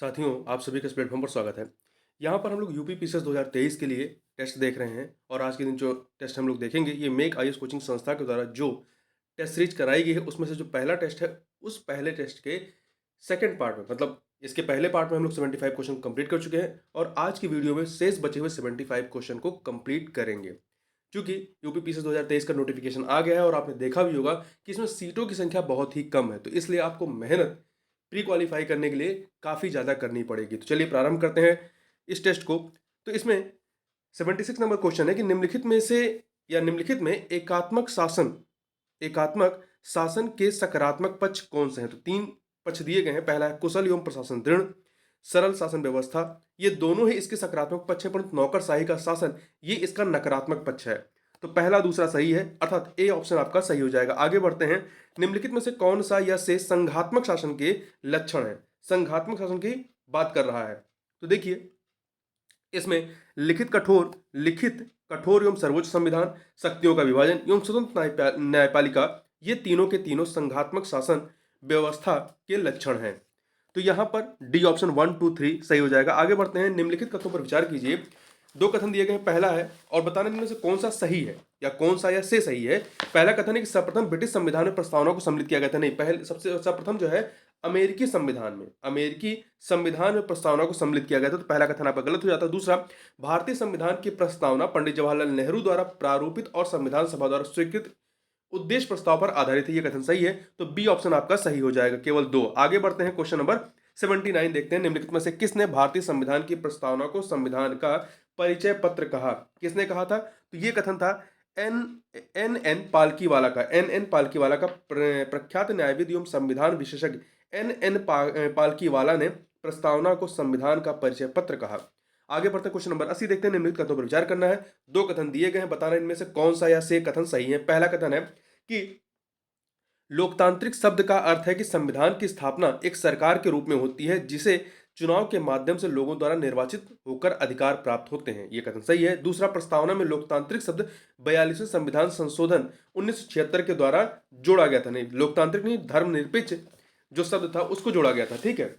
साथियों, आप सभी का इस प्लेटफॉर्म पर स्वागत है। यहाँ पर हम लोग यूपी पीसीएस 2023 के लिए टेस्ट देख रहे हैं और आज के दिन जो टेस्ट हम लोग देखेंगे ये मेक आईएएस कोचिंग संस्था के द्वारा जो टेस्ट सीरीज कराई गई है उसमें से जो पहला टेस्ट है उस पहले टेस्ट के सेकंड पार्ट में मतलब इसके पहले पार्ट में हम लोग 75 क्वेश्चन कंप्लीट कर चुके हैं और आज की वीडियो में शेष बचे हुए 75 क्वेश्चन को कंप्लीट करेंगे। क्योंकि यूपी पीसीएस 2023 का नोटिफिकेशन आ गया है और आपने देखा भी होगा कि इसमें सीटों की संख्या बहुत ही कम है, तो इसलिए आपको मेहनत प्री क्वालिफाई करने के लिए काफ़ी ज़्यादा करनी पड़ेगी। तो चलिए प्रारंभ करते हैं इस टेस्ट को। तो इसमें 76 नंबर क्वेश्चन है कि निम्नलिखित में से या निम्नलिखित में एकात्मक शासन के सकारात्मक पक्ष कौन से हैं? तो 3 पक्ष दिए गए हैं। पहला है कुशल एवं प्रशासन दृढ़, सरल शासन व्यवस्था। ये दोनों ही इसके सकारात्मक पक्ष हैं, परंतु नौकरशाही का शासन ये इसका नकारात्मक पक्ष है। तो पहला दूसरा सही है, अर्थात ए ऑप्शन आपका सही हो जाएगा। आगे बढ़ते हैं। निम्नलिखित में से कौन सा या से संघात्मक शासन के लक्षण है? संघात्मक शासन की बात कर रहा है। तो देखिए इसमें लिखित कठोर एवं सर्वोच्च संविधान, शक्तियों का विभाजन एवं स्वतंत्र न्यायपालिका, ये तीनों के तीनों संघात्मक शासन व्यवस्था के लक्षण हैं। तो यहां पर डी ऑप्शन 1, 2, 3 सही हो जाएगा। आगे बढ़ते हैं। निम्नलिखित कथनों पर विचार कीजिए। दो कथन दिए गए हैं, पहला है और बताने इनमें से कौन सा सही है या कौन सा या से सही है। पहला कथन है कि सर्वप्रथम ब्रिटिश संविधान में प्रस्तावना को सम्मिलित किया गया था। नहीं, पहले सबसे सर्वप्रथम जो है अमेरिकी संविधान में प्रस्तावना को सम्मिलित किया गया था। तो पहला कथन आपका गलत हो जाता है। दूसरा, भारतीय संविधान की प्रस्तावना पंडित जवाहरलाल नेहरू द्वारा प्रारूपित और संविधान सभा द्वारा स्वीकृत उद्देश्य प्रस्ताव पर आधारित है। यह कथन सही है, तो बी ऑप्शन आपका सही हो जाएगा। केवल 2। आगे बढ़ते हैं। क्वेश्चन नंबर 79 देखते हैं। निम्नलिखित में से किसने भारतीय संविधान की प्रस्तावना को संविधान का परिचय पत्र कहा? किसने कहा था? तो ये कथन था एन पालकीवाला का प्रख्यात न्यायविद एवं संविधान विशेषज्ञ एन पालकीवाला ने प्रस्तावना को संविधान का परिचय पत्र कहा। आगे बढ़ते क्वेश्चन नंबर 80 देखते हैं। निम्नलिखित कथनों पर विचार करना है। दो कथन दिए गए हैं, बताना इनमें से कौन सा या से कथन सही है। पहला कथन है कि लोकतांत्रिक शब्द का अर्थ है कि संविधान की स्थापना एक सरकार के रूप में होती है जिसे चुनाव के माध्यम से लोगों द्वारा निर्वाचित होकर अधिकार प्राप्त होते हैं। यह कथन सही है। दूसरा, प्रस्तावना में लोकतांत्रिक शब्द 42वें संविधान संशोधन 1976 के द्वारा जोड़ा गया था। नहीं, लोकतांत्रिक नहीं, धर्मनिरपेक्ष जो शब्द था उसको जोड़ा गया था। ठीक है,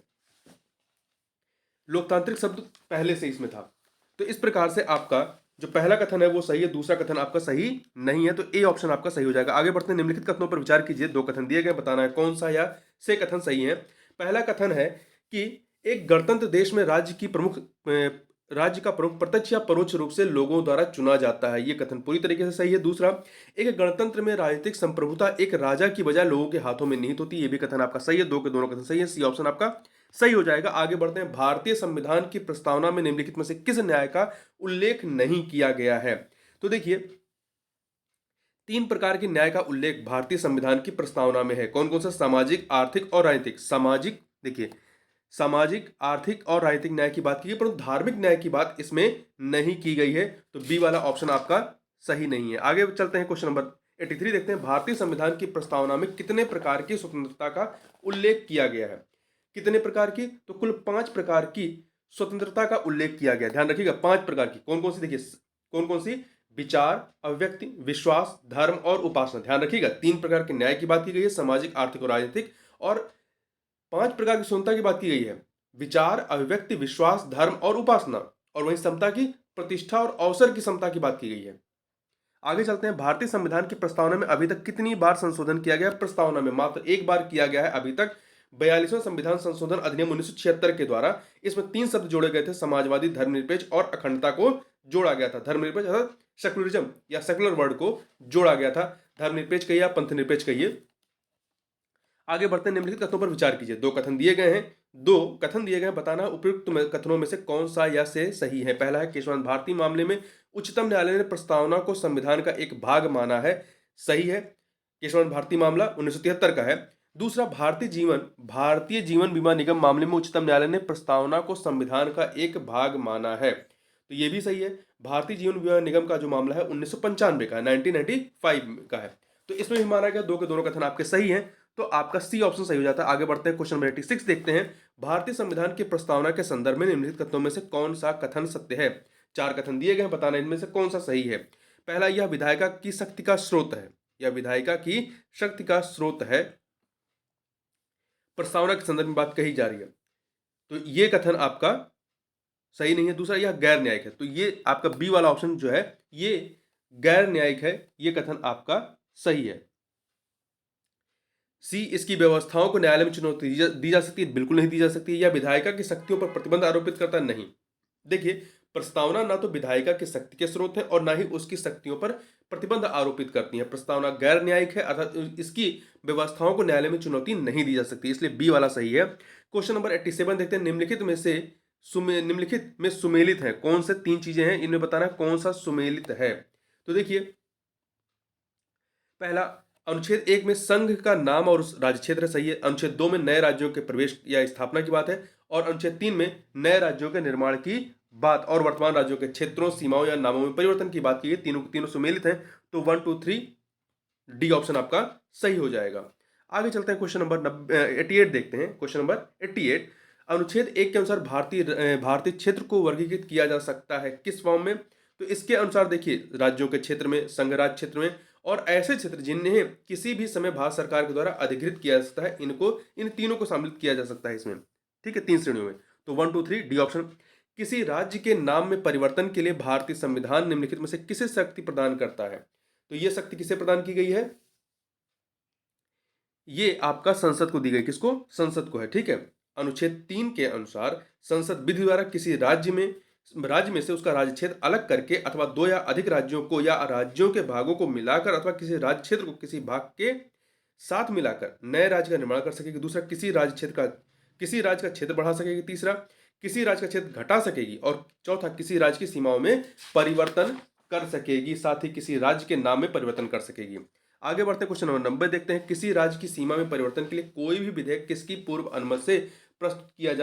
लोकतांत्रिक शब्द पहले से इसमें था। तो इस प्रकार से आपका जो पहला कथन है वो सही है, दूसरा कथन आपका सही नहीं है, तो ए ऑप्शन आपका सही हो जाएगा। आगे बढ़ते हैं। निम्नलिखित कथनों पर विचार कीजिए। दो कथन दिए गए, बताना है कौन सा या से कथन सही है। पहला कथन है कि एक गणतंत्र देश में राज्य का प्रमुख प्रत्यक्ष या परोक्ष रूप से लोगों द्वारा चुना जाता है। यह कथन पूरी तरीके से सही है। दूसरा, एक गणतंत्र में राजनीतिक संप्रभुता एक राजा की बजाय लोगों के हाथों में निहित होती है। यह भी कथन आपका सही है। दो के दोनों कथन सही है, सी ऑप्शन आपका सही हो जाएगा। आगे बढ़ते हैं। भारतीय संविधान की प्रस्तावना में निम्नलिखित में से किस न्याय का उल्लेख नहीं किया गया है? तो देखिए 3 प्रकार के न्याय का उल्लेख भारतीय संविधान की प्रस्तावना में है। कौन कौन सा? सामाजिक, आर्थिक और राजनीतिक। सामाजिक, आर्थिक और राजनीतिक न्याय की बात की गई, परंतु धार्मिक न्याय की बात इसमें नहीं की गई है, तो बी वाला ऑप्शन आपका सही नहीं है। आगे चलते हैं। क्वेश्चन नंबर 83 देखते हैं। भारतीय संविधान की प्रस्तावना में कितने प्रकार की स्वतंत्रता का उल्लेख किया गया है? कितने प्रकार की? तो कुल 5 प्रकार की स्वतंत्रता का उल्लेख किया गया। ध्यान रखिएगा 5 प्रकार की। कौन कौन सी? देखिए कौन कौन सी? विचार, अभिव्यक्ति, विश्वास, धर्म और उपासना। ध्यान रखिएगा 3 प्रकार के न्याय की बात की गई है, सामाजिक, आर्थिक और राजनीतिक, और 5 प्रकार की स्वतंत्रता की बात की गई है, विचार, अभिव्यक्ति, विश्वास, धर्म और उपासना, और वहीं समता की, प्रतिष्ठा और अवसर की समता की बात की गई है। आगे चलते हैं। भारतीय संविधान की प्रस्तावना में अभी तक कितनी बार संशोधन किया गया? प्रस्तावना में मात्र एक बार किया गया है अभी तक, 42वां संविधान संशोधन अधिनियम 1976 के द्वारा। इसमें 3 शब्द जोड़े गए थे, समाजवादी, धर्मनिरपेक्ष और अखंडता को जोड़ा गया था। धर्मनिरपेक्ष अर्थात सेकुलरिज्म या सेकुलर वर्ड को जोड़ा गया था। धर्मनिरपेक्ष कहिए या पंथ निरपेक्ष कहिए। आगे बढ़ते हैं। निम्नलिखित कथनों पर विचार कीजिए। दो कथन दिए गए हैं, बताना उपयुक्त कथनों में से कौन सा या से सही है। पहला है केशवानंद भारती मामले में उच्चतम न्यायालय ने प्रस्तावना को संविधान का एक भाग माना है। सही है, केशवानंद भारती मामला 1973 का है। दूसरा, भारतीय जीवन बीमा निगम मामले में उच्चतम न्यायालय ने प्रस्तावना को संविधान का एक भाग माना है, तो यह भी सही है। भारतीय जीवन बीमा निगम का जो मामला है 1995 का है, 1995 का है, तो इसमें भी माना गया। दो के दोनों कथन आपके सही हैं, तो आपका सी ऑप्शन सही हो जाता है। आगे बढ़ते हैं। क्वेश्चन नंबर 86 देखते हैं। भारतीय संविधान की प्रस्तावना के संदर्भ में निम्नलिखित कथनों में से कौन सा कथन सत्य है? 4 कथन दिए गए हैं, बताना इनमें से कौन सा सही है। पहला, यह विधायिका की शक्ति का स्रोत है। प्रस्तावना के संदर्भ में बात कही जा रही है। तो ये कथन आपका सही नहीं है। दूसरा, यह गैर न्यायिक है, तो ये आपका बी वाला ऑप्शन जो है ये गैर न्यायिक है, ये कथन आपका सही है। सी, इसकी व्यवस्थाओं को न्यायालय में चुनौती दी जा सकती है, बिल्कुल नहीं दी जा सकती। या विधायिका की शक्तियों पर प्रतिबंध आरोपित करता है, नहीं। देखिए, प्रस्तावना ना तो विधायिका की शक्ति के स्रोत है और ना ही उसकी शक्तियों पर प्रतिबंध आरोपित करती है। प्रस्तावना गैर न्यायिक है, अर्थात इसकी व्यवस्थाओं को न्यायालय में चुनौती नहीं दी जा सकती, इसलिए बी वाला सही है। क्वेश्चन नंबर 87 देखते हैं। निम्नलिखित में सुमेलित है, कौन से तीन चीजें हैं इनमें बताना कौन सा सुमेलित है। तो देखिए, पहला, अनुच्छेद 1 में संघ का नाम और राज्य क्षेत्र सही है। अनुच्छेद 2 में नए राज्यों के प्रवेश या स्थापना की बात है, और अनुच्छेद 3 में नए राज्यों के निर्माण की बात और वर्तमान राज्यों के क्षेत्रों, सीमाओं या नामों में परिवर्तन की बात की गई। तीनों तीनों सुमेलित हैं, तो 1 2 3 डी ऑप्शन आपका सही हो जाएगा। आगे चलते हैं, क्वेश्चन नंबर 88 देखते हैं। क्वेश्चन नंबर 88, अनुच्छेद 1 के अनुसार भारतीय क्षेत्र को वर्गीकृत किया जा सकता है किस फॉर्म में। तो इसके अनुसार देखिए, राज्यों के क्षेत्र में, संघ राज्य क्षेत्र में, और ऐसे क्षेत्र जिन्हें किसी भी समय भारत सरकार के द्वारा अधिकृत किया जा सकता है, इन तीनों को सम्मिलित किया जा सकता है इसमें। ठीक है, 3 श्रेणियों में। तो 1 2 3 डी ऑप्शन। किसी राज्य के नाम में परिवर्तन के लिए भारतीय संविधान निम्नलिखित में से किसे शक्ति प्रदान करता है। तो यह शक्ति किसे प्रदान की गई है, ये आपका संसद को दी गई। किसको, संसद को है। ठीक है, अनुच्छेद 3 के अनुसार संसद विधि द्वारा किसी राज्य में से उसका राज्य क्षेत्र अलग करके अथवा दो या अधिक राज्यों को या राज्यों के भागों को मिलाकर अथवा किसी राज्य क्षेत्र को किसी भाग के साथ मिलाकर नए राज्य का निर्माण कर सकेगी। दूसरा, किसी राज्य का क्षेत्र बढ़ा सकेगी। तीसरा, किसी राज्य का क्षेत्र घटा सकेगी। और चौथा, किसी राज्य की सीमाओं में परिवर्तन कर सकेगी, साथ ही किसी राज्य के नाम में परिवर्तन कर सकेगी। आगे बढ़ते हैं, क्वेश्चन नंबर 90 देखते हैं। किसी राज्य की सीमा में परिवर्तन के लिए कोई भी विधेयक किसकी पूर्व अनुमति से प्रस्तुत किया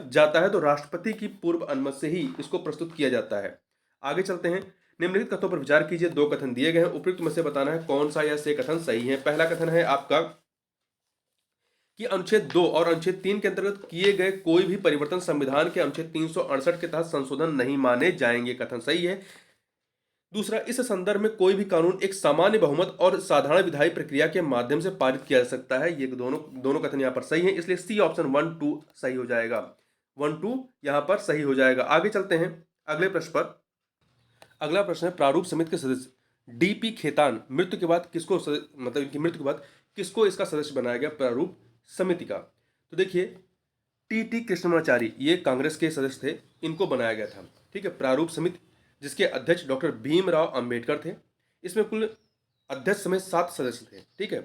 जाता है। तो राष्ट्रपति की पूर्व अनुमति से ही इसको प्रस्तुत किया जाता है। आगे चलते हैं, निम्नलिखित कथनों पर विचार कीजिए। 2 कथन दिए गए हैं, उपयुक्त में से बताना है कौन सा या से कथन सही है। पहला कथन है आपका कि अनुच्छेद 2 और अनुच्छेद 3 के अंतर्गत किए गए कोई भी परिवर्तन संविधान के अनुच्छेद 368 के तहत संशोधन नहीं माने जाएंगे, कथन सही है। दूसरा, इस संदर्भ में कोई भी कानून एक सामान्य बहुमत और साधारण विधायी प्रक्रिया के माध्यम से पारित किया जा सकता है। ये दोनों कथन यहाँ पर सही है, इसलिए सी ऑप्शन 1 2 सही हो जाएगा। 1 2 यहाँ पर सही हो जाएगा। आगे चलते हैं अगले प्रश्न पर। अगला प्रश्न है, प्रारूप समिति के सदस्य डीपी खेतान मृत्यु के बाद किसको इसका सदस्य बनाया गया प्रारूप समिति का। तो देखिए, टी कृष्णमाचारी, ये कांग्रेस के सदस्य थे, इनको बनाया गया था। ठीक है, प्रारूप समिति जिसके अध्यक्ष डॉक्टर भीमराव अंबेडकर थे। इसमें कुल अध्यक्ष समेत 7 सदस्य थे। ठीक है,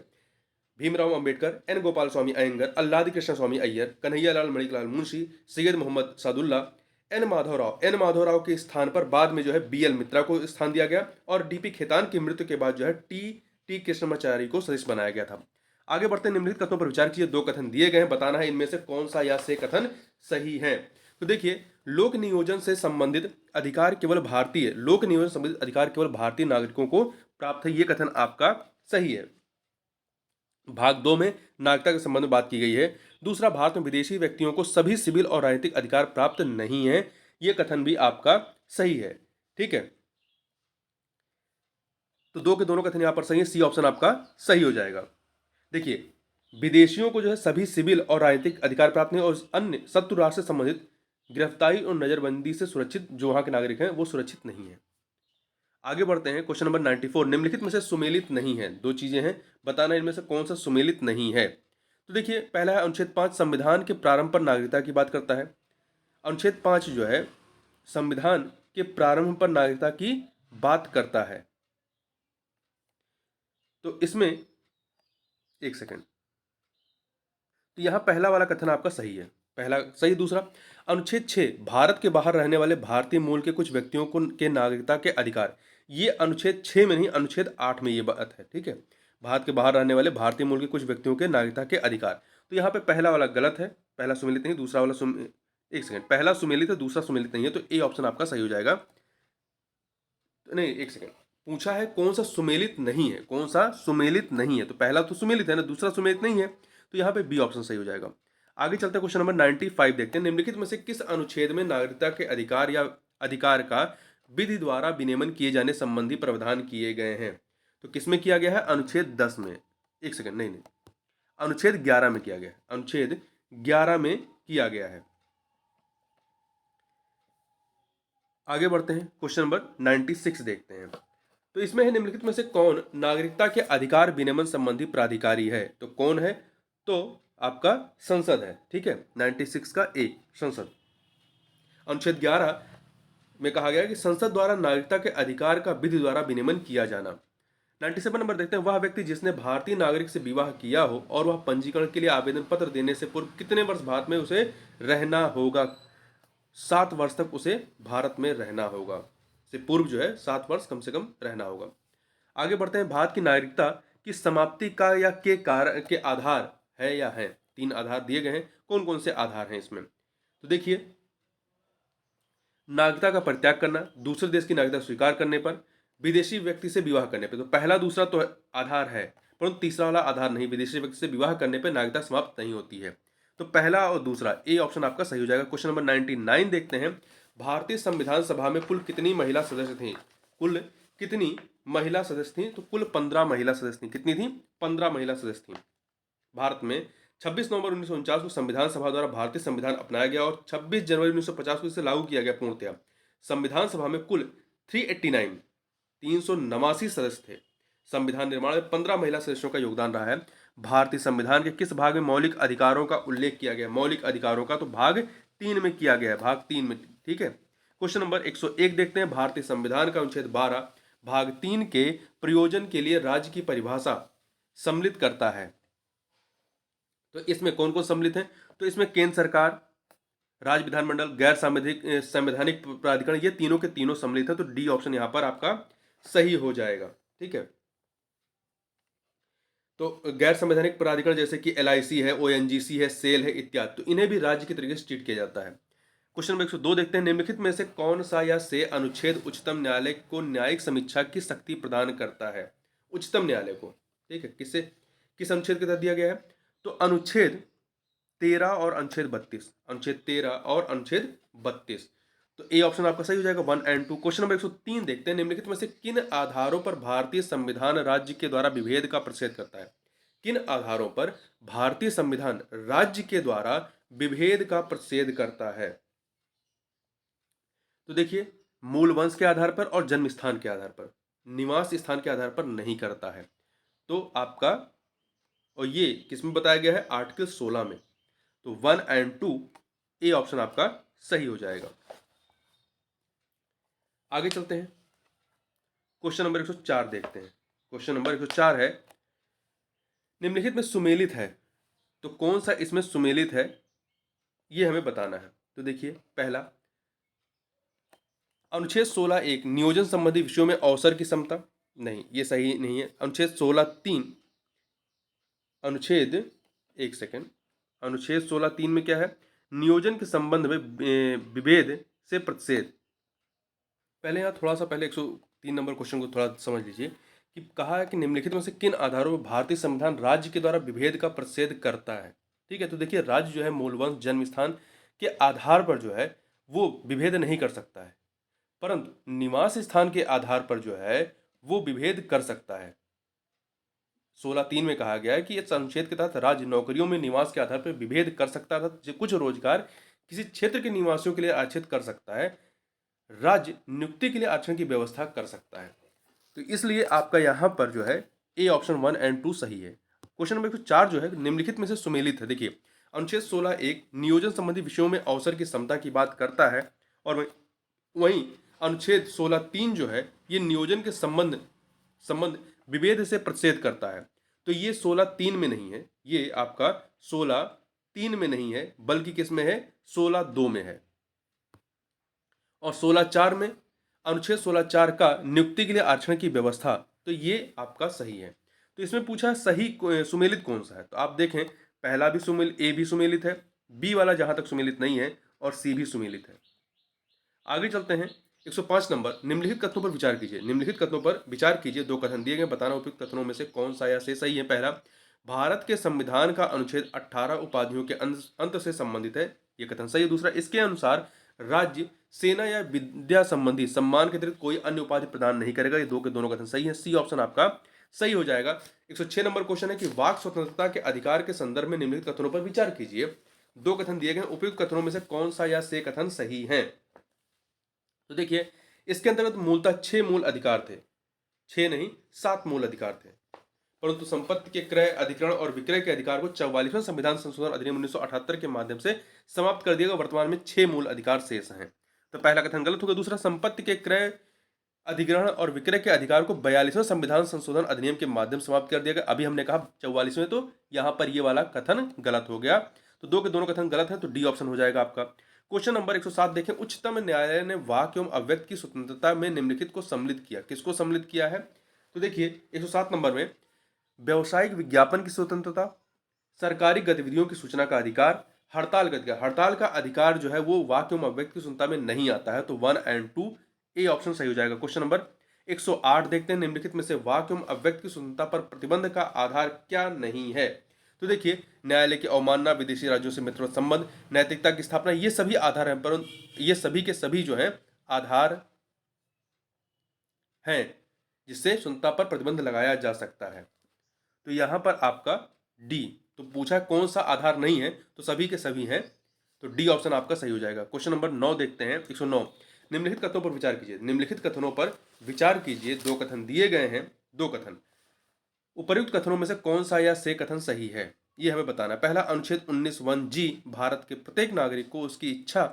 भीमराव अंबेडकर, एन गोपाल स्वामी अयंगर, अल्लादी कृष्ण स्वामी अय्यर, कन्हैयालाल मणिकलाल मुंशी, सैयद मोहम्मद सादुल्ला, एन माधवराव के स्थान पर बाद में जो है BL मित्रा को स्थान दिया गया, और डीपी खेतान की मृत्यु के बाद जो है टी कृष्णमाचारी को सदस्य बनाया गया था। आगे बढ़ते निम्नलिखित कथनों पर विचार कीजिए। 2 कथन दिए गए हैं, बताना है इनमें से कौन सा या से कथन सही है। तो देखिए, लोक नियोजन से संबंधित अधिकार केवल भारतीय नागरिकों को प्राप्त है, ये कथन आपका सही है। भाग 2 में नागरिकता के संबंध में बात की गई है। दूसरा, भारत में विदेशी व्यक्तियों को सभी सिविल और राजनीतिक अधिकार प्राप्त नहीं है, यह कथन भी आपका सही है। ठीक है, तो 2 के दोनों कथन यहां पर सही है, सी ऑप्शन आपका सही हो जाएगा। देखिए, विदेशियों को जो है सभी सिविल और राजनीतिक अधिकार प्राप्त नहीं, और अन्य शत्रु राष्ट्र से संबंधित गिरफ्तारी और नजरबंदी से सुरक्षित जो वहां के नागरिक हैं वो सुरक्षित नहीं है। आगे बढ़ते हैं, क्वेश्चन नंबर 94, निम्नलिखित में से सुमेलित नहीं है। 2 चीजें हैं, बताना इनमें से कौन सा सुमेलित नहीं है। तो देखिए, पहला है अनुच्छेद 5 संविधान के प्रारंभ पर नागरिकता की बात करता है। अनुच्छेद 5 जो है संविधान के प्रारंभ पर नागरिकता की बात करता है। तो इसमें एक सेकंड, तो यहां पहला वाला कथन आपका सही है, पहला सही। दूसरा, अनुच्छेद 6 भारत के बाहर रहने वाले भारतीय मूल के कुछ व्यक्तियों को के नागरिकता के अधिकार, ये अनुच्छेद 6 में नहीं, अनुच्छेद 8 में ये बात है। ठीक है, भारत के बाहर रहने वाले भारतीय मूल के कुछ व्यक्तियों के नागरिकता के अधिकार। तो यहाँ पे पहला वाला गलत है, पहला सुमेलित नहीं, दूसरा वाला एक सेकंड, पहला सुमेलित है, दूसरा सुमेलित नहीं है, तो ए ऑप्शन आपका सही हो जाएगा। नहीं, एक सेकंड, पूछा है कौन सा सुमेलित नहीं है, कौन सा सुमेलित नहीं है, तो पहला तो सुमेलित है ना, दूसरा सुमेलित नहीं है, तो यहाँ पे बी ऑप्शन सही हो जाएगा। आगे चलते हैं, क्वेश्चन नंबर 95 देखते हैं। निम्नलिखित में से किस अनुच्छेद में नागरिकता के अधिकार या अधिकार का विधि द्वारा विनियमन किए जाने संबंधी प्रावधान किए गए हैं। तो किसमें किया गया है, अनुच्छेद 10 में, एक सेकंड, नहीं, अनुच्छेद 11 में किया गया, अनुच्छेद 11 में किया गया है। आगे बढ़ते हैं, क्वेश्चन नंबर 96 देखते हैं। तो इसमें है निम्नलिखित में से कौन नागरिकता के अधिकार विनियमन संबंधी प्राधिकारी है? तो कौन है? तो आपका संसद है। ठीक है, 96 का ए, संसद। अनुच्छेद 11 में कहा गया कि संसद द्वारा नागरिकता के अधिकार का विधि द्वारा विनियमन किया जाना। 97 नंबर देखते हैं, वह व्यक्ति जिसने भारतीय नागरिक से विवाह किया हो और वह पंजीकरण के लिए आवेदन पत्र देने से पूर्व कितने वर्ष भारत में उसे रहना होगा? 7 वर्ष तक उसे भारत में रहना होगा। से पूर्व जो है 7 वर्ष कम से कम रहना होगा। आगे बढ़ते हैं, भारत की नागरिकता की समाप्ति का या के कारण के आधार है या है? 3 आधार दिए गए हैं। कौन कौन से आधार हैं इसमें? तो देखिए, नागरिकता का परित्याग करना, दूसरे देश की नागरिकता स्वीकार करने पर, विदेशी व्यक्ति से विवाह करने पर। तो पहला दूसरा तो आधार है, परंतु तीसरा वाला आधार नहीं। विदेशी व्यक्ति से विवाह करने पर नागरिकता समाप्त नहीं होती है। तो पहला और दूसरा, ए ऑप्शन आपका सही हो जाएगा। क्वेश्चन नंबर 99 देखते हैं, भारतीय संविधान सभा में कुल कितनी महिला सदस्य थी? कुल कितनी महिला सदस्य थी? तो कुल 15 महिला सदस्य थी। कितनी थी? 15 महिला सदस्य थी। भारत में 26 नवंबर 1949 को संविधान सभा द्वारा भारतीय संविधान अपनाया गया और 26 जनवरी 1950 को इसे लागू किया गया पूर्णतया। संविधान सभा में कुल 389 सदस्य थे। संविधान निर्माण में 15 महिला सदस्यों का योगदान रहा है। भारतीय संविधान के किस भाग में मौलिक अधिकारों का उल्लेख किया गया? मौलिक अधिकारों का तो भाग 3 में किया गया है, भाग 3 में। ठीक है, क्वेश्चन नंबर 101 देखते हैं, भारतीय संविधान का अनुच्छेद 12 भाग 3 के प्रयोजन के लिए राज्य की परिभाषा सम्मिलित करता है। तो इसमें कौन कौन सम्मिलित है? तो इसमें केंद्र सरकार, राज्य विधानमंडल, गैर संवैधानिक प्राधिकरण, ये तीनों के तीनों सम्मिलित है। तो डी ऑप्शन यहां पर आपका सही हो जाएगा। ठीक है, तो गैर संवैधानिक प्राधिकरण जैसे कि LIC है, ONGC है, सेल है इत्यादि, तो इन्हें भी राज्य के तरीके से ट्रीट किया जाता है। क्वेश्चन नंबर 102 देखते हैं, निम्नलिखित में से कौन सा या से अनुच्छेद उच्चतम न्यायालय को न्यायिक समीक्षा की शक्ति प्रदान करता है? उच्चतम न्यायालय को, ठीक है, किस अनुच्छेद के तहत दिया गया है? तो अनुच्छेद 13 और अनुच्छेद 32, अनुच्छेद 13 और अनुच्छेद 32। तो ए ऑप्शन आपका सही हो जाएगा, 1 और 2। क्वेश्चन नंबर 103 देखते हैं, निम्नलिखित में से किन आधारों पर भारतीय संविधान राज्य के द्वारा विभेद का प्रतिषेध करता है? किन आधारों पर भारतीय संविधान राज्य के द्वारा विभेद का प्रतिषेध करता है? तो देखिए, मूल वंश के आधार पर और जन्म स्थान के आधार पर, निवास स्थान के आधार पर नहीं करता है। तो आपका, और ये किसमें बताया गया है? आर्टिकल 16 में। तो 1 और 2, ए ऑप्शन आपका सही हो जाएगा। आगे चलते हैं, क्वेश्चन नंबर 104 देखते हैं। क्वेश्चन नंबर 104 है, निम्नलिखित में सुमेलित है, तो कौन सा इसमें सुमेलित है ये हमें बताना है। तो देखिए, पहला अनुच्छेद 16(1) नियोजन संबंधी विषयों में अवसर की समता, नहीं, ये सही नहीं है। अनुच्छेद 16(3), अनुच्छेद, एक सेकेंड, अनुच्छेद 16(3) में क्या है? नियोजन के संबंध में विभेद से प्रतिषेध। पहले यहाँ थोड़ा सा, पहले 103 नंबर क्वेश्चन को थोड़ा समझ लीजिए कि कहा है कि निम्नलिखित में से किन आधारों पर भारतीय संविधान राज्य के द्वारा विभेद का प्रतिषेध करता है। ठीक है, तो देखिए, राज्य जो है मूलवंश जन्म स्थान के आधार पर जो है वो विभेद नहीं कर सकता है, परंतु निवास स्थान के आधार पर जो है वो विभेद कर सकता है। 16(3) में कहा गया है कि इस अनुच्छेद के तहत राज्य नौकरियों में निवास के आधार पर विभेद कर सकता है। कुछ रोजगार किसी क्षेत्र के निवासियों के लिए आरक्षित कर सकता है, राज्य नियुक्ति के लिए आरक्षण की व्यवस्था कर सकता है। तो इसलिए आपका यहां पर जो है ए ऑप्शन 1 और 2 सही है। क्वेश्चन नंबर 104 जो है, निम्नलिखित में से सुमेलित है। देखिए, अनुच्छेद 16(1) नियोजन संबंधी विषयों में अवसर की समता की बात करता है, और वहीं अनुच्छेद 16(3) जो है ये नियोजन के संबंध विभेद से प्रतिषेध करता है। तो ये 16(3) में नहीं है, ये आपका 16(3) में नहीं है, बल्कि किस में है? 16(2) में है। और 16(4) में, अनुच्छेद 16(4) का नियुक्ति के लिए आरक्षण की व्यवस्था, तो ये आपका सही है। तो इसमें पूछा सही सुमेलित कौन सा है, तो आप देखें, पहला भी सुमेलित, ए भी सुमेलित है, बी वाला जहां तक सुमेलित नहीं है, और सी भी सुमेलित है। आगे चलते हैं, 105 नंबर, निम्नलिखित कथनों पर विचार कीजिए। निम्नलिखित कथनों पर विचार कीजिए, 2 कथन दिए गए, बताना उपयुक्त कथनों में से कौन सा या से सही है। पहला, भारत के संविधान का अनुच्छेद 18 उपाधियों के अंत से संबंधित है, ये कथन सही है। दूसरा, इसके अनुसार राज्य सेना या विद्या संबंधी सम्मान के अतिरिक्त कोई अन्य उपाधि प्रदान नहीं करेगा, ये 2 के दोनों कथन सही है। सी ऑप्शन आपका सही हो जाएगा। 106 नंबर क्वेश्चन है कि वाक स्वतंत्रता के अधिकार के संदर्भ में निम्नलिखित कथनों पर विचार कीजिए। दो कथन दिए गए हैं, उपयुक्त कथनों में से कौन सा या से कथन सही है? तो देखिए, इसके अंतर्गत मूलतः 6 मूल अधिकार थे, 6 नहीं 7 मूल अधिकार थे, परंतु संपत्ति के क्रय, अधिग्रहण और विक्रय के अधिकार को 44वां संविधान संशोधन अधिनियम 1978 के माध्यम से समाप्त कर दिया गया। वर्तमान में 6 मूल अधिकार शेष हैं। तो पहला कथन गलत होगा। दूसरा, संपत्ति के क्रय, अधिग्रहण और विक्रय के अधिकार को 42वां संविधान संशोधन अधिनियम के माध्यम से समाप्त कर दिया गया। अभी हमने कहा 44वें, तो यहाँ पर ये वाला कथन गलत हो गया। तो दो के दोनों कथन गलत है, तो डी ऑप्शन हो जाएगा आपका। क्वेश्चन नंबर 107 देखें, उच्चतम न्यायालय ने वाक्य एवं अव्यक्त की स्वतंत्रता में निम्नलिखित को सम्मिलित किया। किसको सम्मिलित किया है? तो देखिए 107 नंबर में व्यवसायिक विज्ञापन की स्वतंत्रता, सरकारी गतिविधियों की सूचना का अधिकार, हड़ताल का अधिकार। हड़ताल का अधिकार जो है वो वाक्य एवं अव्यक्त की स्वतंत्रता में नहीं आता है, तो 1 और 2 ए ऑप्शन सही हो जाएगा। क्वेश्चन नंबर 108 देखते हैं, निम्नलिखित में से वाक्य एवं अव्यक्त की स्वतंत्रता पर प्रतिबंध का आधार क्या नहीं है? तो देखिए, न्यायालय की अवमानना, विदेशी राज्यों से मित्रवत संबंध, नैतिकता की स्थापना, ये सभी आधार हैं, परंतु ये सभी के सभी जो हैं आधार हैं जिससे स्वतंत्रता पर प्रतिबंध लगाया जा सकता है। तो यहां पर आपका डी, तो पूछा कौन सा आधार नहीं है, तो सभी के सभी हैं, तो डी ऑप्शन आपका सही हो जाएगा। क्वेश्चन नंबर 9 देखते हैं, 109, निम्नलिखित कथनों पर विचार कीजिए। निम्नलिखित कथनों पर विचार कीजिए। दो कथन दिए गए हैं, दो कथन, उपर्युक्त कथनों में से कौन सा या से कथन सही है, ये हमें बताना है। पहला, अनुच्छेद 19(1)(g) भारत के प्रत्येक नागरिक को उसकी इच्छा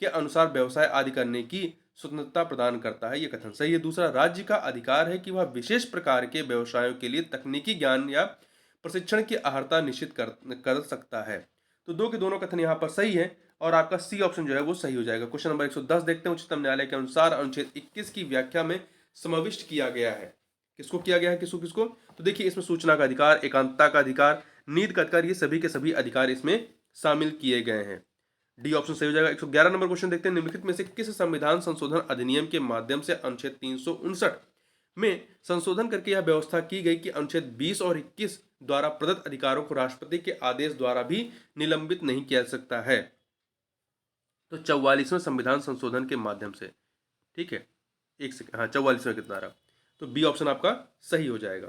के अनुसार व्यवसाय आदि करने की स्वतंत्रता प्रदान करता है, ये कथन सही है। दूसरा, राज्य का अधिकार है कि वह विशेष प्रकार के व्यवसायों के लिए तकनीकी ज्ञान या प्रशिक्षण की अर्हता निश्चित कर सकता है। तो दो के दोनों कथन यहाँ पर सही है, और आपका सी ऑप्शन जो है वो सही हो जाएगा। क्वेश्चन नंबर 110 देखते हैं, उच्चतम न्यायालय के अनुसार अनुच्छेद 21 की व्याख्या में समाविष्ट किया गया है। किसको किया गया है? किसको किसको? तो देखिए, इसमें सूचना का अधिकार, एकांतता का अधिकार, नीति का अधिकार, ये सभी के सभी अधिकार इसमें शामिल किए गए हैं। डी ऑप्शन सही हो जाएगा। 111 नंबर क्वेश्चन देखते हैं, निम्नलिखित में से किस संविधान संशोधन अधिनियम के माध्यम से अनुच्छेद 359 में संशोधन करके यह व्यवस्था की गई कि अनुच्छेद 20 और 21 द्वारा प्रदत्त अधिकारों को राष्ट्रपति के आदेश द्वारा भी निलंबित नहीं किया जा सकता है? तो 44वें संविधान संशोधन के माध्यम से, ठीक है, एक सेकंड, हाँ 44वें के द्वारा, तो बी ऑप्शन आपका सही हो जाएगा।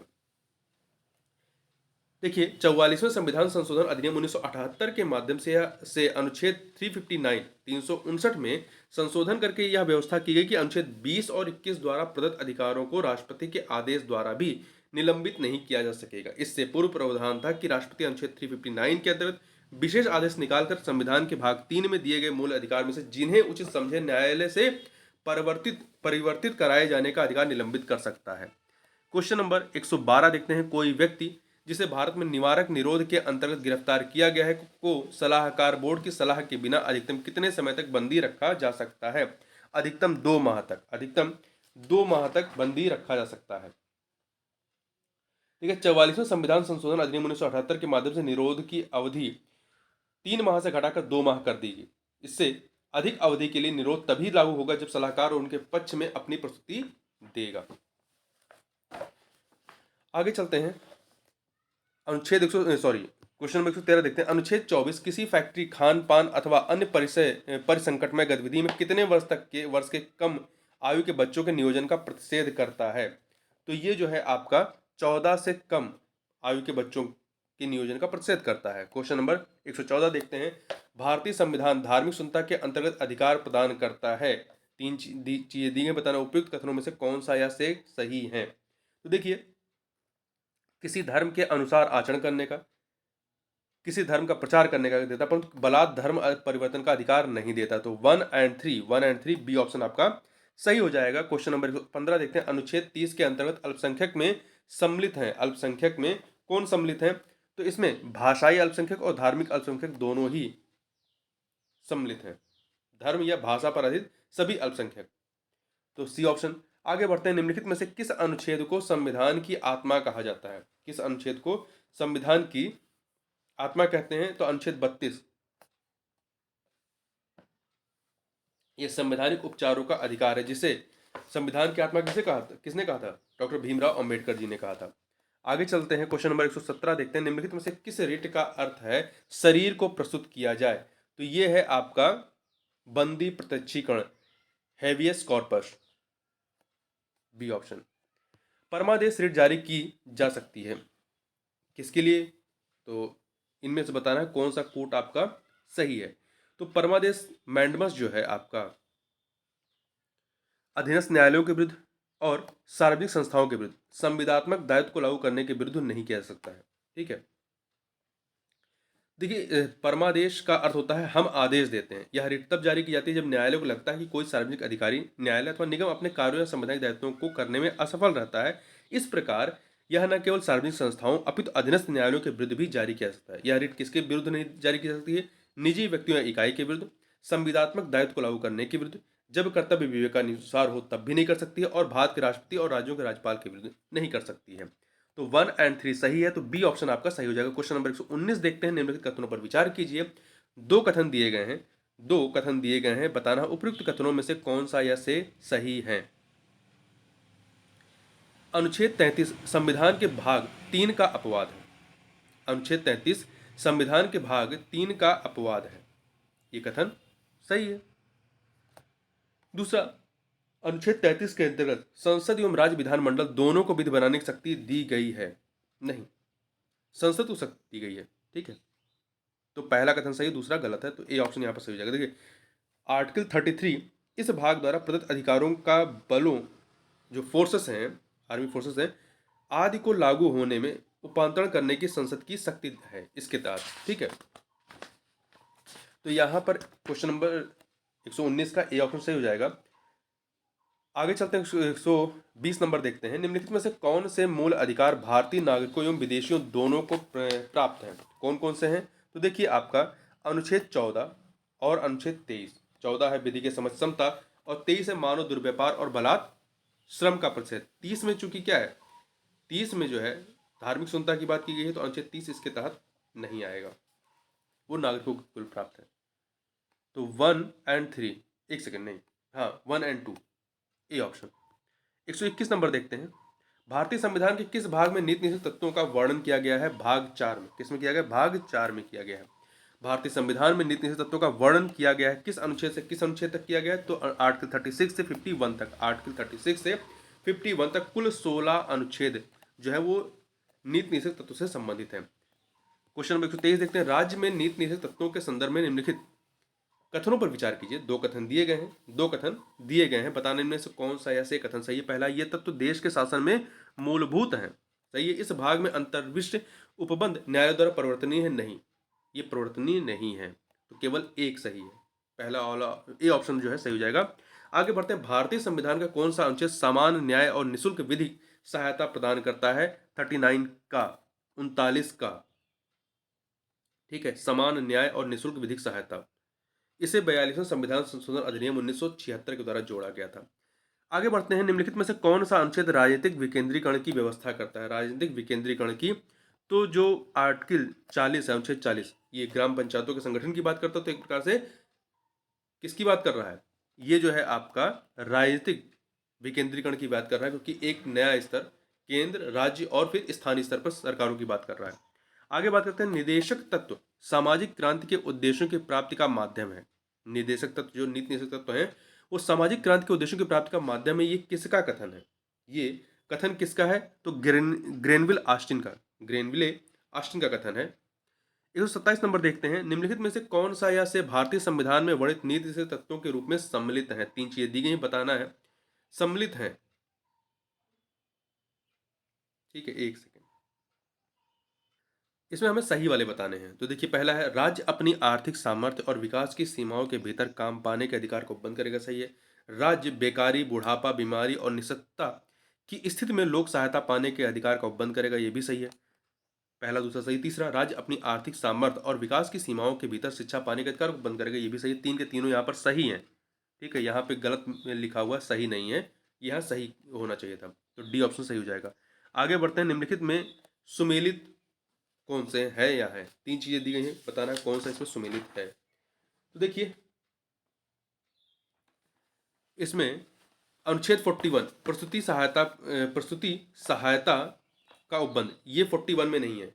देखिए, 44वें संविधान संशोधन अधिनियम 1978 के माध्यम से अनुच्छेद 359 में संशोधन करके यह व्यवस्था की गई कि अनुच्छेद 20 और 21 द्वारा प्रदत्त अधिकारों को राष्ट्रपति के आदेश द्वारा भी निलंबित नहीं किया जा सकेगा। इससे पूर्व प्रावधान था कि राष्ट्रपति अनुच्छेद 359 के अंतर्गत विशेष आदेश निकालकर संविधान के भाग 3 में दिए गए मूल अधिकार में से जिन्हें उचित समझे न्यायालय से परिवर्तित कराए जाने का अधिकार निलंबित कर सकता है। क्वेश्चन नंबर 112 देखते हैं, कोई व्यक्ति जिसे भारत में निवारक निरोध के अंतर्गत गिरफ्तार किया गया है को सलाहकार बोर्ड की सलाह के बिना अधिकतम कितने समय तक बंदी रखा जा सकता है? अधिकतम 2 माह तक, अधिकतम 2 माह तक बंदी रखा जा सकता है। ठीक है, 44वें संविधान संशोधन अधिनियम 1978 के माध्यम से निरोध की अवधि 3 माह से घटाकर 2 माह कर दी गई। इससे अधिक अवधि के लिए निरोध तभी लागू होगा जब सलाहकार उनके पक्ष में अपनी प्रस्तुति देगा। आगे चलते हैं, अनुच्छेद क्वेश्चन नंबर 113 देखते हैं, अनुच्छेद 24 किसी फैक्ट्री, खान पान अथवा अन्य परिसंकटमय गतिविधि में कितने वर्ष के कम आयु के बच्चों के नियोजन का प्रतिषेध करता है? तो ये जो है आपका 14 से कम आयु के बच्चों के नियोजन का प्रतिषेध करता है। क्वेश्चन नंबर 114 देखते हैं, भारतीय संविधान धार्मिक स्वतंत्रता के अंतर्गत अधिकार प्रदान करता है। 3 चीजें दी हैं, बताना उपयुक्त कथनों में से कौन सा या से सही है? तो देखिए, किसी धर्म के अनुसार आचरण करने का, किसी धर्म का प्रचार करने का देता, परंतु बलात् धर्म परिवर्तन का अधिकार नहीं देता। तो 1 और 3 बी ऑप्शन आपका सही हो जाएगा। क्वेश्चन नंबर 15 देखते हैं, अनुच्छेद 30 के अंतर्गत अल्पसंख्यक में सम्मिलित हैं। अल्पसंख्यक में कौन सम्मिलित है? तो इसमें भाषाई अल्पसंख्यक और धार्मिक अल्पसंख्यक दोनों ही सम्मिलित हैं, धर्म या भाषा पर आधारित सभी अल्पसंख्यक, तो सी ऑप्शन। आगे बढ़ते हैं, निम्नलिखित में से किस अनुच्छेद को संविधान की आत्मा कहा जाता है? किस अनुच्छेद को संविधान की आत्मा कहते हैं? तो अनुच्छेद 32, ये संवैधानिक उपचारों का अधिकार है, जिसे संविधान की आत्मा किसने कहा था? डॉक्टर भीमराव अंबेडकर जी ने कहा था। आगे चलते हैं, क्वेश्चन नंबर 117 देखते हैं, निम्नलिखित में से किस रिट का अर्थ है शरीर को प्रस्तुत किया जाए? तो ये है आपका बंदी प्रत्यक्षीकरण, हेवियस कॉर्पस, बी ऑप्शन। परमादेश रिट जारी की जा सकती है किसके लिए? तो इनमें से बताना है कौन सा कोर्ट आपका सही है। तो परमादेश मैंडमस जो है आपका अधीनस्थ न्यायालयों के विरुद्ध और सार्वजनिक संस्थाओं के विरुद्ध संविदात्मक दायित्व को लागू करने के विरुद्ध नहीं किया जा सकता है। ठीक है। देखिए परमादेश का अर्थ होता है हम आदेश देते हैं। यह रिट तब जारी की जाती है जब न्यायालय को लगता है कि कोई सार्वजनिक अधिकारी, न्यायालय अथवा निगम अपने कार्यों या संवैधानिक दायित्वों को करने में असफल रहता है। इस प्रकार यह न केवल सार्वजनिक संस्थाओं अपितु अधीनस्थ न्यायालयों के विरुद्ध भी जारी किया जा सकता है। यह रिट किसके विरुद्ध नहीं जारी की जा सकती है? निजी व्यक्तियों या इकाई के विरुद्ध, संविदात्मक दायित्व को लागू करने के विरुद्ध, जब कर्तव्य विवेकानुसार हो तब भी नहीं कर सकती है, और भारत के राष्ट्रपति और राज्यों के राज्यपाल के विरुद्ध नहीं कर सकती है। तो 1 एंड 3 सही है, तो बी ऑप्शन आपका सही हो जाएगा। क्वेश्चन नंबर 119 देखते हैं। निम्नलिखित कथनों पर विचार कीजिए। दो कथन दिए गए हैं, बताना उपयुक्त कथनों में से कौन सा या से सही है। अनुच्छेद 33 संविधान के भाग 3 का अपवाद है। अनुच्छेद 33 संविधान के भाग 3 का अपवाद है, ये कथन सही है। दूसरा, अनुच्छेद 33 के अंतर्गत संसद एवं राज्य विधानमंडल दोनों को विधि बनाने की शक्ति दी गई है। नहीं, संसद को शक्ति दी गई है। ठीक है, तो पहला कथन सही, दूसरा गलत है, तो ए ऑप्शन यहाँ पर सही हो जाएगा। देखिए आर्टिकल 33 इस भाग द्वारा प्रदत्त अधिकारों का बलों जो फोर्सेस हैं, आर्मी फोर्सेस हैं आदि को लागू होने में रूपांतरण करने की संसद की शक्ति है इसके तहत। ठीक है, तो यहाँ पर क्वेश्चन नंबर 119 का ए ऑप्शन सही हो जाएगा। आगे चलते हैं, 120 नंबर देखते हैं। निम्नलिखित में से कौन से मूल अधिकार भारतीय नागरिकों एवं विदेशियों दोनों को प्राप्त हैं? कौन कौन से हैं? तो देखिए आपका अनुच्छेद 14 और अनुच्छेद 23। 14 है विधि के समक्ष समता और 23 है मानव दुर्व्यापार और बलात् श्रम का प्रतिषेध। 30 में चूंकि क्या है, 30 में जो है धार्मिक स्वतंत्रता की बात की गई है, तो अनुच्छेद 30 इसके तहत नहीं आएगा, वो नागरिकों को कुल प्राप्त है। तो 1 एंड 3, एक सेकेंड, नहीं, हाँ 1 एंड 2 ए ऑप्शन। 121 नंबर देखते हैं। भारतीय संविधान के किस भाग में नीति निषेध तत्वों का वर्णन किया गया है? भाग 4 में। किस में किया गया? भाग 4 में किया गया है। भारतीय संविधान में नीति निषेध तत्वों का वर्णन किया गया है। किस अनुच्छेद से किस अनुच्छेद तक किया गया है? तो आर्टिकल 36 से 51 तक। आर्टिकल 36 से 51 तक कुल 16 अनुच्छेद जो है वो नीति निषेध तत्व से संबंधित है। क्वेश्चन नंबर 123 देखते हैं। राज्य में नीति निषेध तत्वों के संदर्भ में निम्नलिखित कथनों पर विचार कीजिए। दो कथन दिए गए हैं, बताने में से कौन सा या से कथन सही है। पहला, ये तत्व देश के शासन में मूलभूत है, सही है। इस भाग में अंतर्विष्ट उपबंध न्यायालय द्वारा परिवर्तनीय है, नहीं, ये परिवर्तनीय नहीं है, तो केवल एक सही है। पहला वाला ए ऑप्शन जो है सही हो जाएगा। आगे बढ़ते हैं। भारतीय संविधान का कौन सा अनुच्छेद समान न्याय और निःशुल्क विधिक सहायता प्रदान करता है? 39 का, 39 का। ठीक है, समान न्याय और निःशुल्क विधिक सहायता, इसे 42वें संविधान संशोधन अधिनियम 1976 के द्वारा जोड़ा गया था। आगे बढ़ते हैं। निम्नलिखित में से कौन सा अनुच्छेद राजनीतिक विकेंद्रीकरण की व्यवस्था करता है? राजनीतिक विकेंद्रीकरण की, तो जो आर्टिकल 40 है, अनुच्छेद 40, ये ग्राम पंचायतों के संगठन की बात करता है। तो एक प्रकार से किसकी बात कर रहा है? ये जो है आपका राजनीतिक विकेंद्रीकरण की बात कर रहा है, क्योंकि एक नया स्तर केंद्र, राज्य और फिर स्थानीय स्तर पर सरकारों की बात कर रहा है। आगे बात करते हैं। निदेशक तत्व सामाजिक क्रांति के उद्देश्यों की प्राप्ति का माध्यम है। निदेशक तत्व जो नीति निदेशक तत्व है वो सामाजिक क्रांति के उद्देश्यों की प्राप्ति का माध्यम है। ये किसका कथन है? ये कथन किसका है? तो ग्रेनविले आस्टिन का कथन है। 127 नंबर देखते हैं। निम्नलिखित में से कौन सा या से भारतीय संविधान में वर्णित नीति से तत्वों के रूप में सम्मिलित है? तीन चीजें दी गई, बताना है सम्मिलित है। ठीक है, एक सेकेंड, इसमें हमें सही वाले बताने हैं। तो देखिए पहला है, राज्य अपनी आर्थिक सामर्थ्य और विकास की सीमाओं के भीतर काम पाने के अधिकार को बंद करेगा, सही है। राज्य बेकारी, बुढ़ापा, बीमारी और निःशक्तता की स्थिति में लोक सहायता पाने के अधिकार को बंद करेगा, ये भी सही है। पहला दूसरा सही। तीसरा, राज्य अपनी आर्थिक सामर्थ्य और विकास की सीमाओं के भीतर शिक्षा पाने के अधिकार को बंद करेगा, ये भी सही है। तीन के तीनों यहाँ पर सही हैं। ठीक है, यहाँ पे गलत लिखा हुआ सही नहीं है, यहाँ सही होना चाहिए था, तो डी ऑप्शन सही हो जाएगा। आगे बढ़ते हैं। निम्नलिखित में सुमेलित कौन से है या है? तीन चीजें दी गई हैं, बताना कौन सा इसमें सुमेलित है। तो देखिए इसमें अनुच्छेद 41 प्रस्तुति सहायता का उपबंध, ये 41 में नहीं है,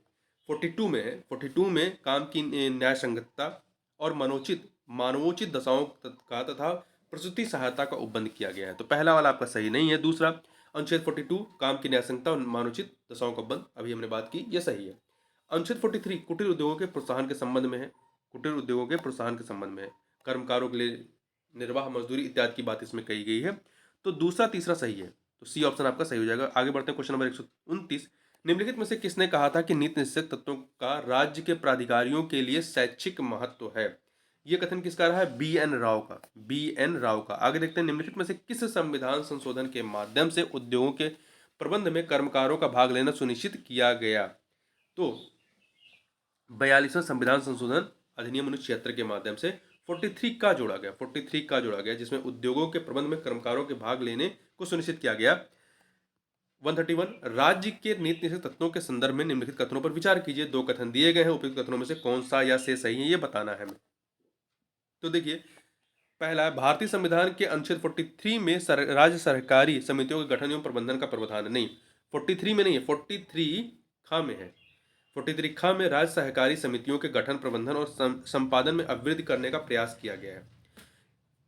42 में है। 42 में काम की न्याय संगतता और मानवोचित दशाओं का तथा प्रस्तुति सहायता का उपबंध किया गया है, तो पहला वाला आपका सही नहीं है। दूसरा, अनुच्छेद 42 काम की न्याय संगतता और मानवोचित दशाओं का उपबंध, अभी हमने बात की, यह सही है। अनुच्छेद 43 कुटीर उद्योगों के प्रोत्साहन के संबंध में है। कुटीर उद्योगों के प्रोत्साहन के संबंध में है। कर्मकारों के लिए निर्वाह मजदूरी इत्यादि की बात इसमें कही गई है। तो दूसरा तीसरा सही है, तो सी ऑप्शन आपका सही हो जाएगा। आगे बढ़ते हैं क्वेश्चन नंबर 129। निम्नलिखित में से किसने कहा था कि नीति निश्चय तत्वों का राज्य के प्राधिकारियों के लिए शैक्षिक महत्व है? ये कथन किसका रहा है? बी एन राव का। बी एन राव का। आगे देखते हैं, निम्नलिखित में से किस संविधान संशोधन के माध्यम से उद्योगों के प्रबंध में कर्मकारों का भाग लेना सुनिश्चित किया गया? तो 42वां संविधान संशोधन अधिनियम 1976 के माध्यम से 43 का जोड़ा गया, 43 का जोड़ा गया, जिसमें उद्योगों के प्रबंध में कर्मकारों के भाग लेने को सुनिश्चित किया गया। 131 राज्य के नीति निश्चित तत्वों के संदर्भ में निम्नलिखित कथनों पर विचार कीजिए। दो कथन दिए गए हैं, उपयुक्त कथनों में से कौन सा या से सही है ये बताना है हमें। तो देखिए, पहला है भारतीय संविधान के अनुच्छेद 43 में राज्य सरकारी समितियों के गठन एवं प्रबंधन का प्रावधान नहीं, 43 में नहीं है, 43 खा में है। 43 खा में राज्य सहकारी समितियों के गठन, प्रबंधन और संपादन में अभिवृद्धि करने का प्रयास किया गया है।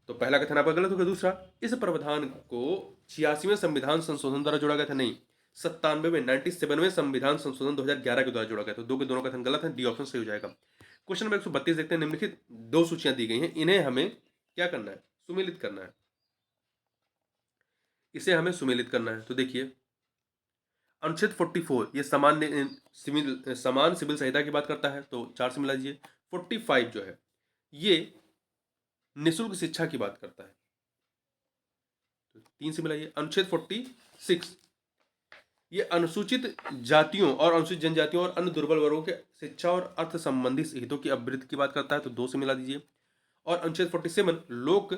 तो पहला कथन आपका गलत हो गया। दूसरा, इस प्रावधान को 86वें संविधान संशोधन द्वारा जोड़ा गया था, नहीं, 97वें संविधान संशोधन 2011 के द्वारा जोड़ा गया था। दो के दोनों कथन गलत है, डी ऑप्शन सही हो जाएगा। क्वेश्चन नंबर 132 देखते हैं। निम्नलिखित दो सूचियां दी गई हैं, इन्हें हमें क्या करना है? सुमेलित करना है। इसे हमें सुमेलित करना है। तो देखिए, अनुच्छेद 44 ये समान सिविल संहिता की बात करता है, तो 4 से मिला दीजिए। 45 जो है ये निःशुल्क शिक्षा की बात करता है, तो 3 से मिलाइए। अनुच्छेद 46 ये अनुसूचित जातियों और अनुसूचित जनजातियों और अन्य दुर्बल वर्गों के शिक्षा और अर्थ संबंधी हितों की अभिवृद्धि की बात करता है, तो 2 से मिला दीजिए। और अनुच्छेद 47 लोक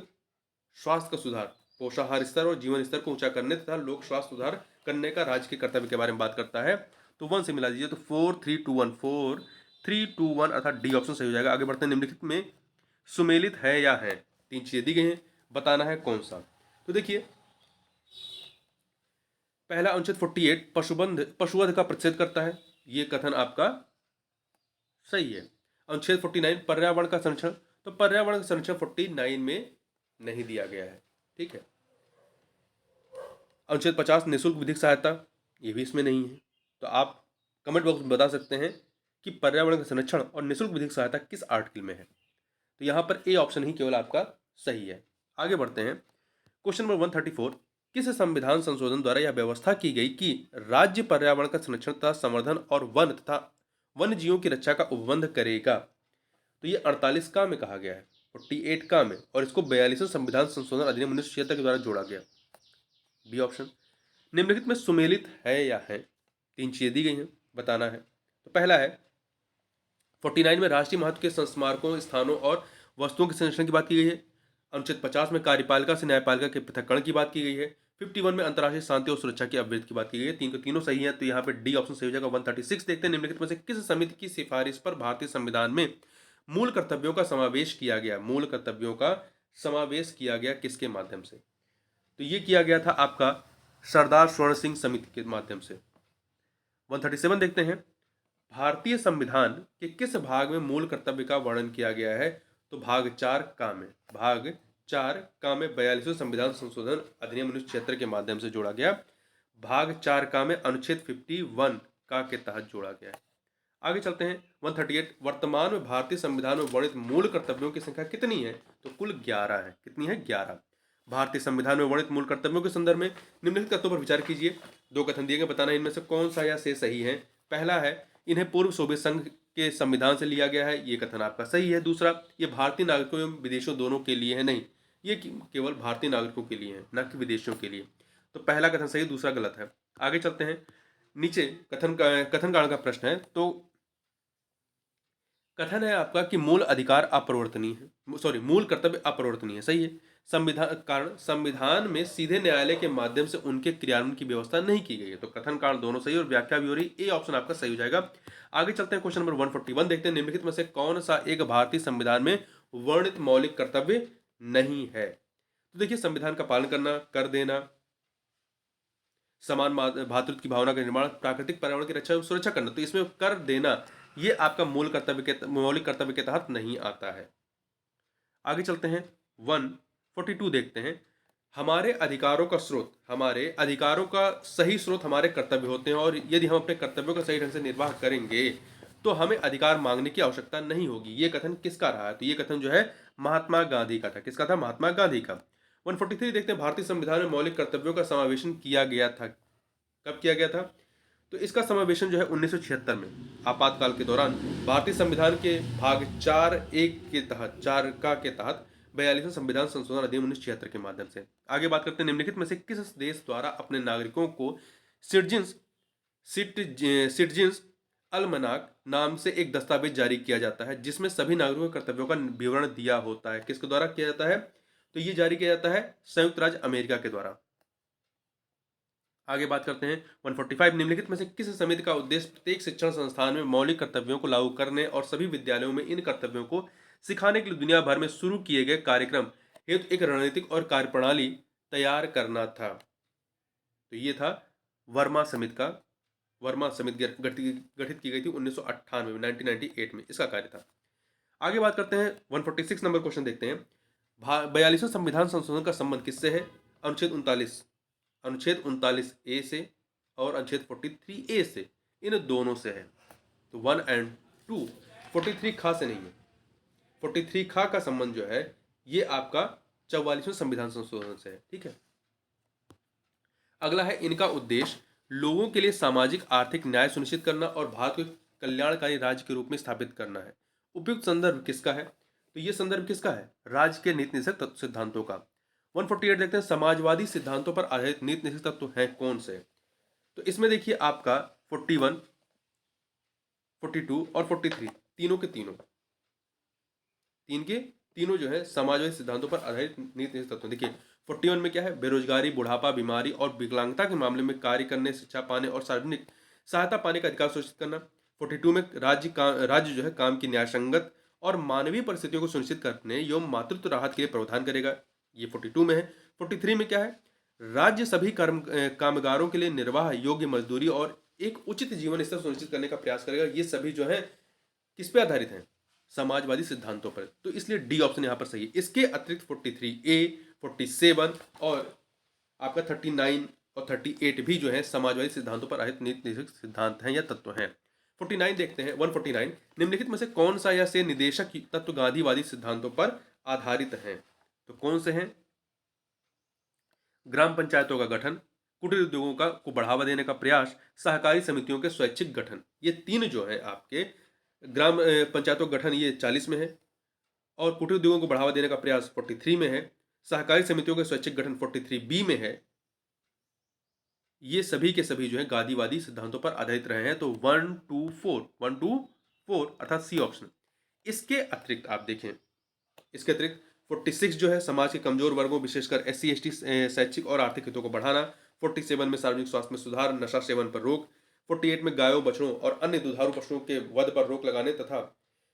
स्वास्थ्य का सुधार, पोषाहार स्तर और जीवन स्तर को ऊंचा करने तथा लोक स्वास्थ्य सुधार करने का राज्य के कर्तव्य के बारे में बात करता है, तो 1 से मिला दीजिए। तो 4 3 2 1 अर्थात डी ऑप्शन सही हो जाएगा। आगे बढ़ते हैं। निम्नलिखित में सुमेलित है या है? 3 चीजें दी गई हैं, बताना है कौन सा। तो देखिए, पहला अनुच्छेद 48 पशुवध का प्रतिषेध करता है, ये कथन आपका सही है। अनुच्छेद 49 पर्यावरण का संरक्षण, तो पर्यावरण का संरक्षण 49 में नहीं दिया गया है, ठीक है। अनुच्छेद 50 निःशुल्क विधिक सहायता, ये भी इसमें नहीं है। तो आप कमेंट बॉक्स में बता सकते हैं कि पर्यावरण का संरक्षण और निःशुल्क विधिक सहायता किस आर्टिकल में है। तो यहाँ पर ए ऑप्शन ही केवल आपका सही है। आगे बढ़ते हैं। क्वेश्चन नंबर 134, किस संविधान संशोधन द्वारा यह व्यवस्था की गई कि राज्य पर्यावरण का संरक्षण तथा संवर्धन और वन तथा वन्य जीवों की रक्षा का उपबंध करेगा? तो ये 48 का में कहा गया है, 48 का में, और इसको 42वें संविधान संशोधन अधिनियम 1976 के द्वारा जोड़ा गया। B option. निम्नलिखित में सुमेलित है या है? 3 चीजें दी गई हैं, बताना है। तो पहला है 49 में राष्ट्रीय महत्व के स्मारकों, स्थानों और वस्तुओं के संरक्षण की बात की गई है। अनुच्छेद 50 में कार्यपालिका से न्यायपालिका के पृथक्करण की बात की गई है। 51 में अंतर्राष्ट्रीय शांति और सुरक्षा की अभिवृद्धि की बात की गई है। तीनों सही है, तो यहाँ पे डी ऑप्शन सही हो जाएगा। 136 देखते हैं। निम्नलिखित में से किस समिति की सिफारिश पर भारतीय संविधान में मूल कर्तव्यों का समावेश किया गया? मूल कर्तव्यों का समावेश किया गया किसके माध्यम से? तो ये किया गया था आपका सरदार स्वर्ण सिंह समिति के माध्यम से। 137 देखते हैं। भारतीय संविधान के किस भाग में मूल कर्तव्य का वर्णन किया गया है? तो भाग 4 का में। भाग 4 का में 42वें संविधान संशोधन अधिनियम 1976 के माध्यम से जोड़ा गया। भाग 4 का में अनुच्छेद 51 का के तहत जोड़ा गया है। आगे चलते हैं। 138 वर्तमान में भारतीय संविधान में वर्णित मूल कर्तव्यों की संख्या कितनी है? तो कुल 11 है। कितनी है? 11। भारतीय संविधान में वर्णित मूल कर्तव्यों के संदर्भ में निम्नलिखित तथ्यों पर विचार कीजिए। दो कथन दिए गए, बताना इनमें से कौन सा या से सही है। पहला है इन्हें पूर्व सोवियत संघ के संविधान से लिया गया है, ये कथन आपका सही है। दूसरा, ये भारतीय नागरिकों एवं विदेशों दोनों के लिए है, नहीं, ये केवल भारतीय नागरिकों के लिए है, न कि विदेशियों के लिए। तो पहला कथन सही, दूसरा गलत है। आगे चलते हैं। नीचे कथन कारण का प्रश्न है। तो कथन है आपका कि मूल अधिकार अपरिवर्तनीय है, मूल कर्तव्य अपरिवर्तनीय है, सही है। संविधान में सीधे न्यायालय के माध्यम से उनके क्रियान्वयन की व्यवस्था नहीं की गई है। तो कथन कारण दोनों सही और व्याख्या भी हो रही, ए ऑप्शन आपका सही हो जाएगा। आगे चलते हैं। क्वेश्चन नंबर 141 देखते हैं। निम्नलिखित में से कौन सा एक भारतीय संविधान में वर्णित मौलिक कर्तव्य नहीं है? तो देखिए, संविधान का पालन करना, कर देना, समान भातृत्व की भावना का निर्माण, प्राकृतिक पर्यावरण की रक्षा एवं सुरक्षा करना, तो इसमें कर देना ये आपका मौलिक कर्तव्य के तहत नहीं आता है। आगे चलते हैं। 142 देखते हैं। हमारे अधिकारों का सही स्रोत हमारे कर्तव्य होते हैं, और यदि हम अपने कर्तव्यों का सही ढंग से निर्वाह करेंगे तो हमें अधिकार मांगने की आवश्यकता नहीं होगी। ये कथन किसका रहा है? तो ये कथन जो है महात्मा गांधी का था। किसका था? महात्मा गांधी का। 143 देखते हैं, भारतीय संविधान में मौलिक कर्तव्यों का समावेशन किया गया था। कब किया गया था? तो इसका समावेशन जो है 1976 में आपातकाल के दौरान भारतीय संविधान के भाग 4(1) के तहत, 4 का के तहत 42वें संविधान संशोधन अधिनियम 1976 के माध्यम से। आगे बात करते हैं, निम्नलिखित में से किस देश द्वारा अपने नागरिकों को सिटीजन्स सिटीजन्स अलमनाक नाम से एक दस्तावेज जारी किया जाता है जिसमें सभी नागरिकों के कर्तव्यों का विवरण दिया होता है? किसके द्वारा किया जाता है? तो ये जारी किया जाता है संयुक्त राज्य अमेरिका के द्वारा। आगे बात करते हैं 145, निम्नलिखित में से किस समिति का उद्देश्य प्रत्येक शिक्षण संस्थान में मौलिक कर्तव्यों को लागू करने और सभी विद्यालयों में इन कर्तव्यों को सिखाने के लिए दुनिया भर में शुरू किए गए कार्यक्रम हेतु एक रणनीतिक और कार्यप्रणाली तैयार करना था? तो ये था वर्मा समिति का। वर्मा समिति गठित की गई थी 1998 में, 1998 में इसका कार्य था। आगे बात करते हैं 146 नंबर क्वेश्चन देखते हैं, 42वें संविधान संशोधन का संबंध किससे है? अनुच्छेद 39A से और अनुच्छेद 43A से, इन दोनों से है। तो 1 और 2, 43 खा से नहीं है। 43 खा का संबंध जो है ये आपका 44वें संविधान संशोधन से है। ठीक है। अगला है, इनका उद्देश्य लोगों के लिए सामाजिक आर्थिक न्याय सुनिश्चित करना और भारत को कल्याणकारी राज्य के रूप में स्थापित करना है। उपयुक्त संदर्भ किसका है? तो ये संदर्भ किसका है? राज्य के नीति निषेध सिद्धांतों का। 148 देखते हैं, समाजवादी सिद्धांतों पर आधारित नीति निषेध तत्व हैं कौन से? तो इसमें देखिए आपका 41, 42 और 43 तीनों के तीनों जो है समाजवादी सिद्धांतों पर आधारित नीति निषेध तत्व। देखिए 41 में क्या है? बेरोजगारी, बुढ़ापा, बीमारी और विकलांगता के मामले में कार्य करने, शिक्षा पाने और सार्वजनिक सहायता पाने का अधिकार सुनिश्चित करना। 42 में राज्य जो है काम की न्यायसंगत और मानवीय परिस्थितियों को सुनिश्चित करने एवं मातृत्व राहत के लिए प्रावधान करेगा। ये 42 में है। 43 में क्या है? राज्य सभी कामगारों के लिए निर्वाह योग्य मजदूरी और एक उचित जीवन स्तर सुनिश्चित करने का प्रयास करेगा। ये सभी जो है किस पे आधारित हैं? समाजवादी सिद्धांतों पर। तो इसलिए डी ऑप्शन यहां पर सही है। इसके अतिरिक्त 43A, 47 और आपका 39 और 38 भी जो है समाजवादी सिद्धांतों पर आधारित नीति निषेध सिद्धांत हैं या तत्व हैं। 49 देखते हैं, 149, निम्नलिखित में से कौन सा या से निदेशक तत्व गांधीवादी सिद्धांतों पर आधारित हैं? तो कौन से हैं? ग्राम पंचायतों का गठन, कुटीर उद्योगों को बढ़ावा देने का प्रयास, सहकारी समितियों के स्वैच्छिक गठन। ये तीन जो है आपके ग्राम पंचायतों का गठन ये 40 में है, और कुटीर उद्योगों को बढ़ावा देने का प्रयास 43 में है, सहकारी समितियों के स्वैच्छिक गठन 43B में है। ये सभी के सभी जो है गांधीवादी सिद्धांतों पर आधारित रहे हैं। तो 1, 2, 4 अर्थात सी ऑप्शन। इसके अतिरिक्त आप देखें, इसके अतिरिक्त 46 जो है समाज के कमजोर वर्गों विशेषकर SC ST शैक्षिक और आर्थिक हितों को बढ़ाना। 47 में सार्वजनिक स्वास्थ्य में सुधार, नशा सेवन पर रोक। 48 में गायों, बछड़ों और अन्य दुधारू पशुओं के वध पर रोक लगाने तथा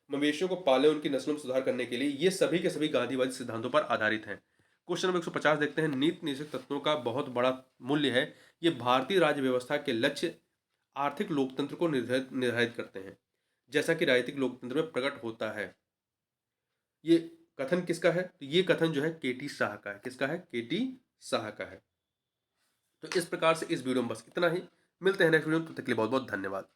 मवेशियों को पाले उनकी नस्लों में सुधार करने के लिए, ये सभी के सभी गांधीवादी सिद्धांतों पर आधारित हैं। क्वेश्चन नंबर 150 देखते हैं, नीति निषेध तत्वों का बहुत बड़ा मूल्य है। ये भारतीय राज्य व्यवस्था के लक्ष्य आर्थिक लोकतंत्र को निर्धारित करते हैं, जैसा कि राजनीतिक लोकतंत्र में प्रकट होता है। ये कथन किसका है? तो ये कथन जो है KT शाह का है। किसका है? KT शाह का है। तो इस प्रकार से इस वीडियो में बस इतना ही। मिलते हैं नेक्स्ट वीडियो में, तब तक के लिए बहुत बहुत धन्यवाद।